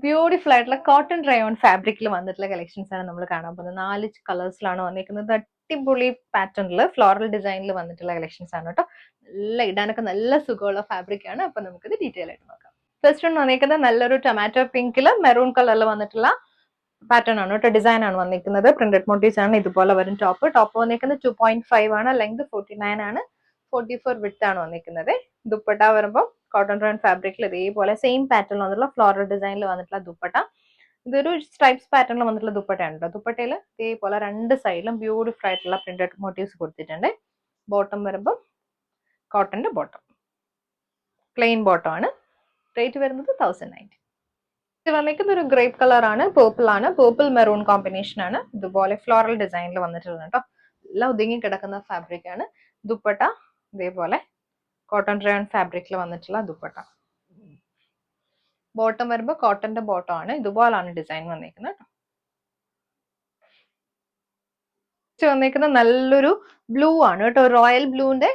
Beautiful ആയിട്ടുള്ള cotton rayon ഫാബ്രിക്കിൽ വന്നിട്ടുള്ള കളക്ഷൻസ് ആണ് നമ്മൾ കാണാൻ പോകുന്നത്. 4 കളേഴ്സിലാണ് വന്നിരിക്കുന്നത്. അടിപൊളി പാറ്റേണിൽ ഫ്ലോറൽ ഡിസൈനിൽ വന്നിട്ടുള്ള കളക്ഷൻസ് ആണ് കേട്ടോ. നല്ല ഇടാനൊക്കെ നല്ല സുഖമുള്ള ഫാബ്രിക് ആണ്. അപ്പൊ നമുക്കിത് ഡീറ്റെയിൽ ആയിട്ട് നോക്കാം. ഫസ്റ്റ് വൺ വന്നിരിക്കുന്നത് നല്ലൊരു ടൊമാറ്റോ പിങ്കിൽ മെറൂൺ കളറിൽ വന്നിട്ടുള്ള പാറ്റേൺ ആണ് കേട്ടോ. ഡിസൈൻ ആണ് വന്നിരിക്കുന്നത്. പ്രിന്റഡ് മോട്ടീവ്സ് ആണ്. ഇതുപോലെ വരും ടോപ്പ് വന്നിരിക്കുന്നത് 2.5 ആണ്. ലെങ്ത് 49 ആണ്. 44 വിഡ്ത്ത് ആണ് വന്നിരിക്കുന്നത്. ദുപ്പട്ട വരുമ്പോൾ കോട്ടൺ റയോൺ ഫാബ്രിക്കിൽ ഇതേപോലെ സെയിം പാറ്റേൺ വന്നിട്ടുള്ള ഫ്ലോറൽ ഡിസൈനിൽ വന്നിട്ടുള്ള ദുപ്പട്ട. ഇതൊരു സ്ട്രൈപ്സ് പാറ്റേണിൽ വന്നിട്ടുള്ള ദുപ്പട്ടയാണ് കേട്ടോ. ദുപ്പട്ടയിൽ ഇതേപോലെ രണ്ട് സൈഡിലും ബ്യൂട്ടിഫുൾ ആയിട്ടുള്ള പ്രിന്റഡ് മോട്ടീവ്സ് കൊടുത്തിട്ടുണ്ട്. ബോട്ടം വരുമ്പോൾ കോട്ടന്റെ ബോട്ടം, പ്ലെയിൻ ബോട്ടം ആണ്. റേറ്റ് വരുന്നത് 1090. ഇത് വന്നിരിക്കുന്ന ഒരു ഗ്രേപ്പ് കളർ ആണ്, പേർപ്പിൾ ആണ്. പേർപ്പിൾ മെറൂൺ കോമ്പിനേഷൻ ആണ്. ഇതുപോലെ ഫ്ലോറൽ ഡിസൈനിൽ വന്നിട്ടുള്ളത് കേട്ടോ. എല്ലാം ഒതുങ്ങി കിടക്കുന്ന ഫാബ്രിക് ആണ്. ദുപ്പട്ട ഇതേപോലെ കോട്ടൺ റയോൺ ഫാബ്രിക്കിൽ വന്നിട്ടുള്ള ദുപ്പട്ട. ബോട്ടം വരുമ്പോൾ കോട്ടന്റെ ബോട്ടം ആണ്. ഇതുപോലാണ് ഡിസൈൻ വന്നിരിക്കുന്നത് കേട്ടോ. വന്നിരിക്കുന്നത് നല്ലൊരു ബ്ലൂ ആണ് കേട്ടോ. റോയൽ ബ്ലൂവിന്റെ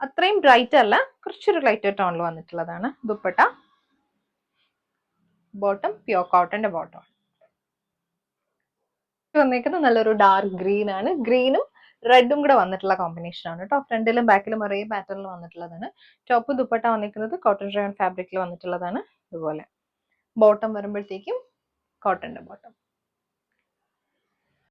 അത്രയും ബ്രൈറ്റ് അല്ല, കുറച്ചൊരു ലൈറ്റ് ടോണിൽ വന്നിട്ടുള്ളതാണ്. ദുപ്പട്ട ബോട്ടം പ്യോർ കോട്ടന്റെ ബോട്ടം ആണ്. വന്നിരിക്കുന്നത് നല്ലൊരു ഡാർക്ക് ഗ്രീൻ ആണ്. ഗ്രീനും റെഡും കൂടെ വന്നിട്ടുള്ള കോമ്പിനേഷൻ ആണ് കേട്ടോ. ഫ്രണ്ടിലും ബാക്കിലും ഒരേ പാറ്റേണിൽ വന്നിട്ടുള്ളതാണ്. ടോപ്പ് ദുപ്പട്ട വന്നിരിക്കുന്നത് കോട്ടൺ റയോൺ ഫാബ്രിക്കിൽ വന്നിട്ടുള്ളതാണ്. ഇതുപോലെ ബോട്ടം വരുമ്പോഴത്തേക്കും കോട്ടന്റെ ബോട്ടം.